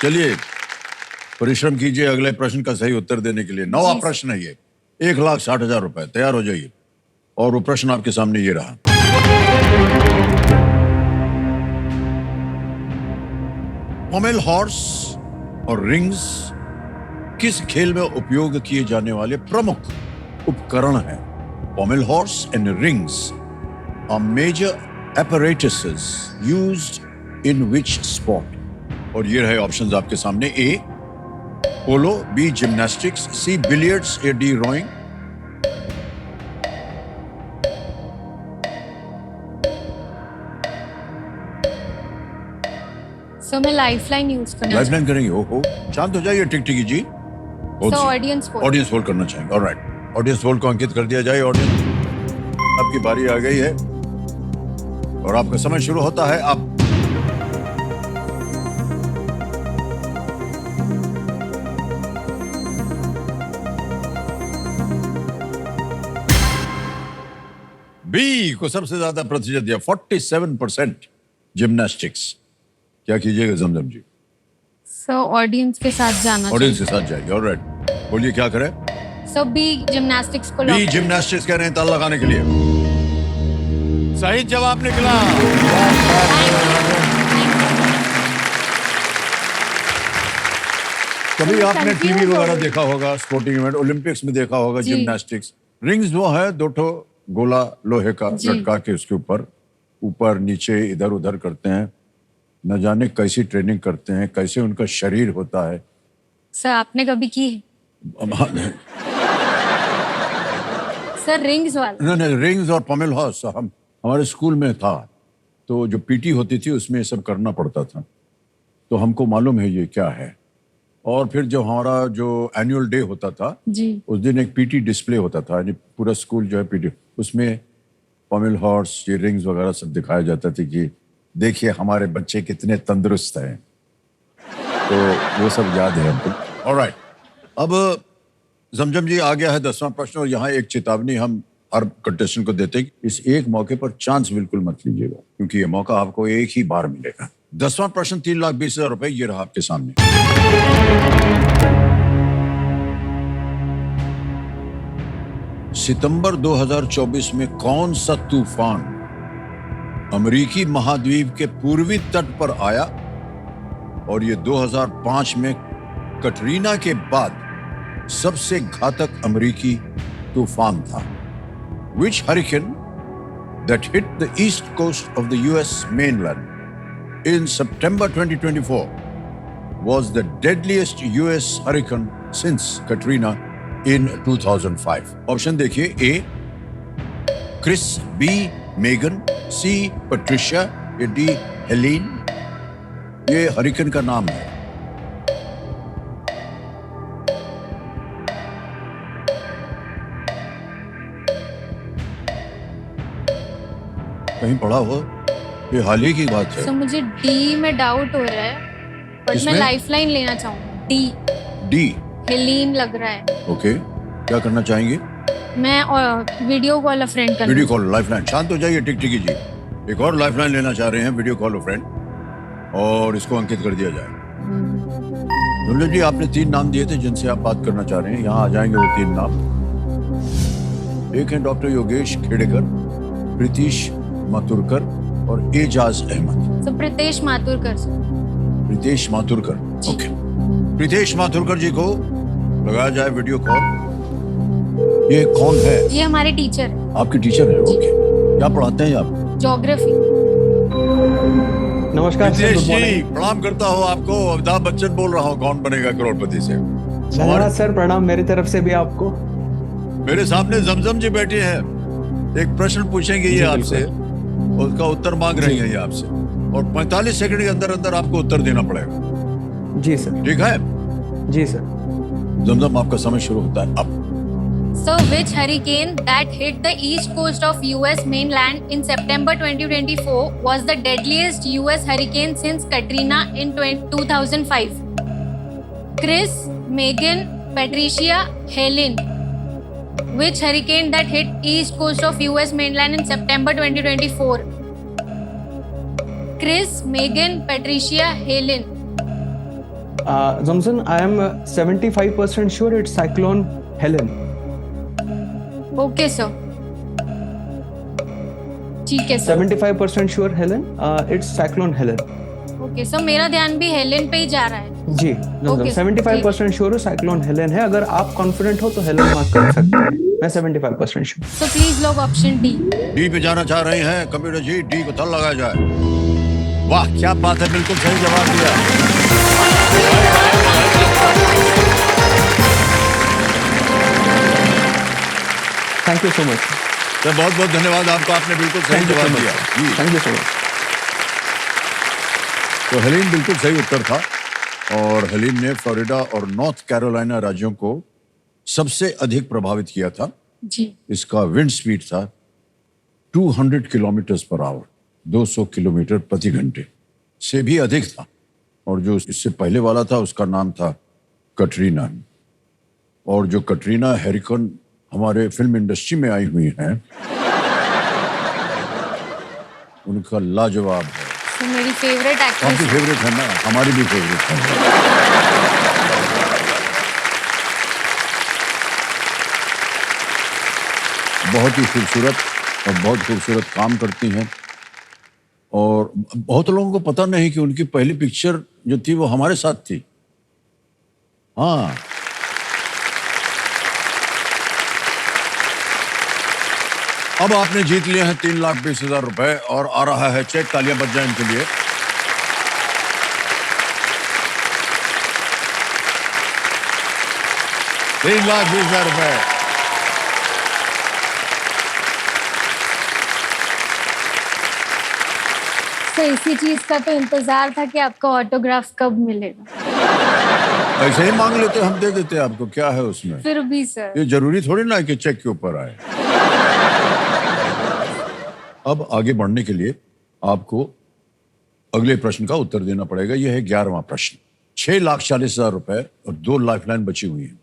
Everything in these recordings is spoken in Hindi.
चलिए परिश्रम कीजिए अगले प्रश्न का सही उत्तर देने के लिए। नवा प्रश्न है ये, 1,60,000 रुपए। तैयार हो जाइए। और वो प्रश्न आपके सामने ये रहा। पोमेल हॉर्स और रिंग्स किस खेल में उपयोग किए जाने वाले प्रमुख उपकरण हैं? Pommel horse and rings are major apparatuses used in which sport? और ये रहे ऑप्शंस आपके सामने। A polo, B gymnastics, C billiards, A D rowing. Sir मैं लाइफलाइन यूज करना लाइफलाइन करेंगे? ओहो, शांत हो जाइए टिकटिकी जी। सर ऑडियंस को ऑडियंस होल्ड करना चाहेंगे। ऑलराइट, ऑडियंस होल्ड को अंकित कर दिया जाए। ऑडियंस, आपकी बारी आ गई है और आपका समय शुरू होता है अब। बी को सबसे ज्यादा प्रतिशत दिया, 47% जिम्नास्टिक्स। क्या कीजिएगा जमजम जी? सर ऑडियंस के साथ जाना ऑडियंस के साथ जाएंगे। ऑलराइट, बोलिए क्या करें? सर बी जिम्नास्टिक्स को बी जिम्नास्टिक्स कह रहे हैं ताला लगाने के लिए। सही जवाब निकला। कभी आपने टीवी वगैरह देखा होगा, स्पोर्टिंग इवेंट, ओलंपिक्स में देखा होगा जिम्नास्टिक्स। रिंग्स वो है, दो ठो गोला लोहे का लटका के उसके ऊपर नीचे इधर उधर करते हैं। न जाने कैसी ट्रेनिंग करते हैं, कैसे उनका शरीर होता है। सर आपने कभी की? सर रिंग्स वाला? नहीं, रिंग्स और पोमेल हॉर्स हमारे स्कूल में था, तो जो पीटी होती थी उसमें ये सब करना पड़ता था, तो हमको मालूम है ये क्या है। और फिर जो हमारा जो एनुअल डे होता था जी, उस दिन एक पीटी डिस्प्ले होता था, यानी पूरा स्कूल जो है पीटी, उसमें पोमेल हॉर्स, ये रिंग्स वगैरह सब दिखाया जाता था कि देखिए हमारे बच्चे कितने तंदुरुस्त हैं। तो वो सब याद है हमको। ऑलराइट, अब जमजम जी आ गया है 10वां प्रश्न, और यहाँ एक चेतावनी हम हर कंटेस्टेंट को देते हैं कि इस एक मौके पर चांस बिल्कुल मत लीजिएगा, क्योंकि ये मौका आपको एक ही बार मिलेगा। 10वां प्रश्न 3,20,000 रुपए, ये रहा आपके सामने। सितंबर 2024 में कौन सा तूफान अमेरिकी महाद्वीप के पूर्वी तट पर आया और ये 2005 में कटरीना के बाद सबसे घातक अमेरिकी तूफान था? Which hurricane that hit the east coast of the US mainland in September 2024 was the deadliest US hurricane since Katrina in 2005? Option देखिए। ए क्रिस, बी मेगन, सी पैट्रिशिया, या डी हेलेन। ये हरिकेन का नाम है। कहीं पढ़ा हो? ये हाल ही की बात है। सर मुझे डी में डाउट हो रहा है, बट मैं लाइफलाइन लेना चाहूंगी। डी हेलेन लग रहा है। ओके, क्या करना चाहेंगे? मैं वीडियो कॉल अ फ्रेंड करना। Video call lifeline. शांत हो जाइए टिकटिकी जी। एक और लाइफलाइन लेना चाह रहे हैं, वीडियो कॉल अ फ्रेंड, और इसको अंकित कर दिया जाए। दुल्ले जी, आपने 3 नाम दिए थे जिनसे आप बात करना चाह रहे हैं। यहाँ आ जाएंगे वो 3 नाम। एक है डॉक्टर योगेश खेड़ेकर, प्रीतीश माथुरकर और एजाज अहमद। सर प्रीतेश माथुरकर। प्रीतेश माथुरकर, ओके। प्रीतेश माथुरकर जी को लगाया जाए वीडियो कॉल। ये कौन है? ये हमारे टीचर है। आपके टीचर है? ओके। क्या पढ़ाते हैं आप? ज्योग्राफी। नमस्कार सर, गुड मॉर्निंग। प्रणाम करता हूँ आपको। अमिताभ बच्चन बोल रहा हूँ, कौन बनेगा करोड़पति से। धन्यवाद सर, प्रणाम मेरी तरफ से भी आपको। मेरे सामने जमजम जी बैठे हैं, एक प्रश्न पूछेंगे ये आपसे, उसका उत्तर मांग रही है ये आपसे, और 45 सेकंड के अंदर अंदर आपको उत्तर देना पड़ेगा। जी सर। ठीक है? जी सर। जमजम, आपका समय शुरू होता है अब। So which hurricane that hit the east coast of US mainland in September 2024 was the deadliest US hurricane since Katrina in 2005? Chris, Megan, Patricia, Helen. Which hurricane that hit east coast of US mainland in September 2024? Chris, Megan, Patricia, Helen. Zamzam, I am 75% sure it's Cyclone Helen. Okay sir, ठीक है sir. 75% sure Helen. It's Cyclone Helen. Okay sir, मेरा ध्यान भी हेलेन पे ही जा रहा है। जी Zamzam, Okay, 75% sure Cyclone Helen है। अगर आप कॉन्फिडेंट हो तो हेलन मार्क कर सकते हैं। मैं 75% sure। सो प्लीज लोग ऑप्शन डी। डी पे जाना चाह रहे हैं कंप्यूटर जी, डी को थल लगाया जाए। वाह क्या बात है, बिल्कुल सही जवाब दिया। Thank you so much. तो बहुत बहुत धन्यवाद आपका, आपने बिल्कुल सही जवाब दिया जी। Thank you so much. तो हेलेन बिल्कुल सही उत्तर था और हेलेन ने फ्लोरिडा और नॉर्थ कैरोलिना राज्यों को सबसे अधिक प्रभावित किया था। जी। इसका विंड स्पीड था 200 किलोमीटर पर आवर, 200 किलोमीटर प्रति घंटे से भी अधिक था। और जो इससे पहले वाला था उसका नाम था कटरीना। और जो कटरीना हैरिकन हमारे फिल्म इंडस्ट्री में आई हुई हैं, उनका लाजवाब है। तो मेरी फेवरेट आपकी एक्ट्रेस। फेवरेट है ना, हमारी भी फेवरेट है। बहुत ही खूबसूरत और बहुत खूबसूरत काम करती हैं और बहुत लोगों को पता नहीं कि उनकी पहली पिक्चर जो थी वो हमारे साथ थी। हाँ, अब आपने जीत लिए हैं 3,20,000 रुपए और आ रहा है चेक। तालियां बज जाए इनके लिए। ₹3,20,000। तो इसी चीज का तो इंतजार था कि आपका ऑटोग्राफ कब मिलेगा। ऐसे ही मांग लेते, हम दे देते आपको, क्या है उसमें। फिर भी सर। ये जरूरी थोड़ी ना है कि चेक के ऊपर आए। अब आगे बढ़ने के लिए आपको अगले प्रश्न का उत्तर देना पड़ेगा। यह है 11वां प्रश्न। 6,40,000 रुपए और 2 लाइफलाइन बची हुई है।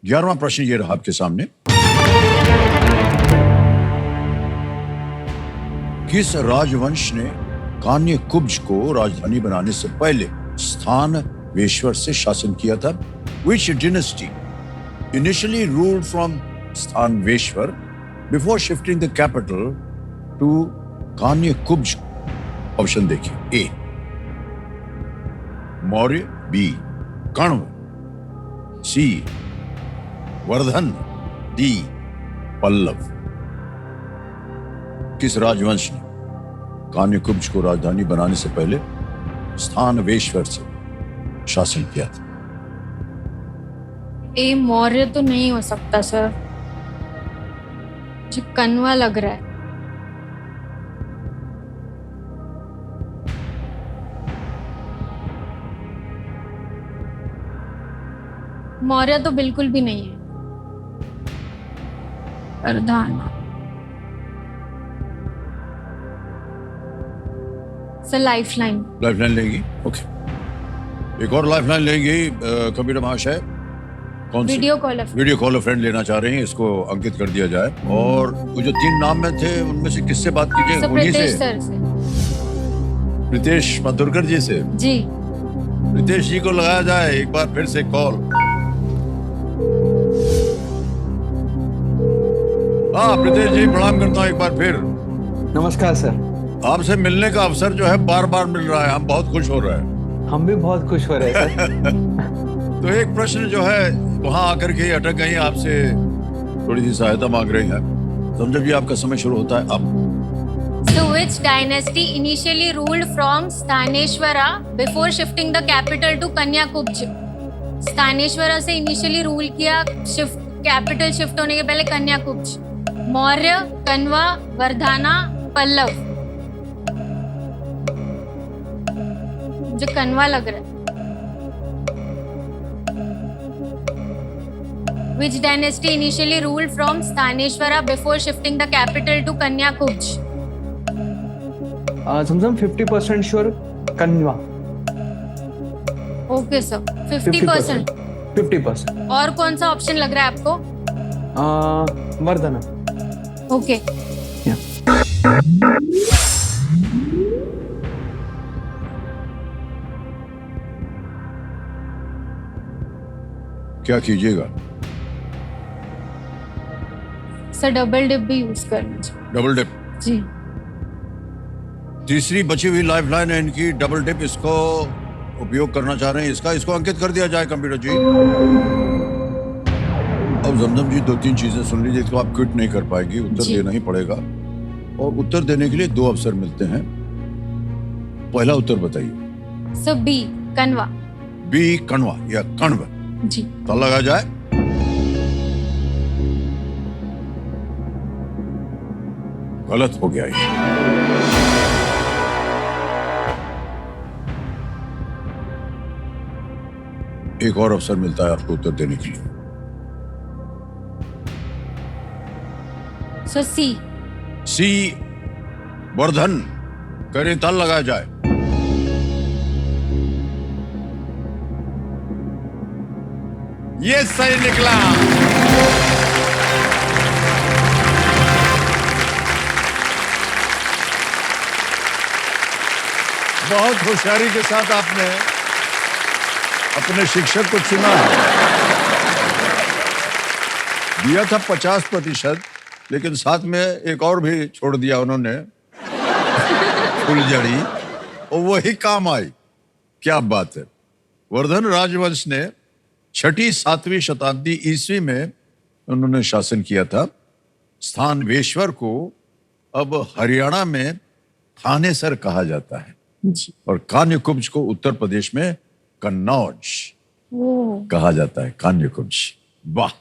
11वां प्रश्न ये रहा आपके सामने। किस राजवंश ने कान्यकुब्ज को राजधानी बनाने से पहले स्थानवेश्वर से शासन किया था? Which dynasty initially ruled from Sthaneshwar before shifting the capital to Kanyakubja? Option देखिए। A Maurya, B Kanva, C Vardhan, D Pallava. किस राजवंश ने कान्यकुब्ज को राजधानी बनाने से पहले स्थानवेश्वर से शासन किया था? ए मौर्य तो नहीं हो सकता सर, मुझे कन्वा लग रहा है। मौर्य तो बिल्कुल भी नहीं है। Vardhan sir, lifeline. लाइफलाइन लेंगी? ओके, एक और लाइफलाइन लेंगी कंप्यूटर महाशय। कौन सी? Video call. Video call friend लेना चाह रहे हैं, इसको अंकित कर दिया जाए। और वो जो 3 नाम में थे उनमें से किससे बात कीजिए? उन्हीं प्रीतेश से। सर से। प्रीतेश माथुरकर जी से। जी। प्रीतेश जी को लगाया जाए एक बार फिर से कॉल। हाँ प्रीतेश जी, प्रणाम करता हूँ एक बार फिर। नमस्कार सर। आपसे मिलने का अवसर जो है बार बार मिल रहा है, हम बहुत खुश हो रहे हैं। हम भी बहुत खुश हो रहे हैं सर। तो एक प्रश्न जो है वहां आकर के अटक गई, आपसे थोड़ी सी सहायता मांग रही है। समझो जी, आपका समय शुरू होता है अब। So which dynasty initially ruled from Sthaneshwara before shifting the capital to Kanyakubja? स्थानेश्वरा से इनिशियली रूल किया, कैपिटल शिफ्ट होने के पहले कन्याकुब्ज। मौर्य, कन्वा, वर्धना, पल्लव। मुझे कन्वा लग रहा है। Which dynasty initially ruled from Sthaneshwara before shifting the capital to Kanyakubja? Zamzam 50% sure Kanva. Okay sir, 50%। 50%। और कौन सा ऑप्शन लग रहा है आपको? वर्धना। ओके। क्या कीजिएगा? सर डबल डिप भी यूज करना चाहिए। Double dip. जी। तीसरी बची हुई लाइफलाइन है इनकी, डबल डिप, इसको उपयोग करना चाह रहे हैं। इसको अंकित कर दिया जाए कंप्यूटर जी। अब जमजम जी 2-3 चीजें सुन लीजिए, इसको आप क्विट नहीं कर पाएगी, उत्तर जी। देना ही पड़ेगा। और उत्तर देने के लिए 2 अवसर मिलते हैं। पहला उत्तर बताइए। सर बी कनवा। बी कणवा या कण्व। जी। तो लगा जाए। गलत हो गया ये। एक और अवसर मिलता है आपको उत्तर देने के लिए। सर सी। सी वर्धन, करें ताल लगाया जाए। ये सही निकला। बहुत होशियारी के साथ आपने अपने शिक्षक को चुना है। दिया था 50%, लेकिन साथ में एक और भी छोड़ दिया उन्होंने, फुलझड़ी, और वही काम आई। क्या बात है। वर्धन राजवंश ने 6ठी-7वीं शताब्दी ईस्वी में उन्होंने शासन किया था। स्थानेश्वर को अब हरियाणा में थानेसर कहा जाता है। जी। और कान्यकुब्ज को उत्तर प्रदेश में कन्नौज ओ। कहा जाता है। कान्यकुब्ज। वाह।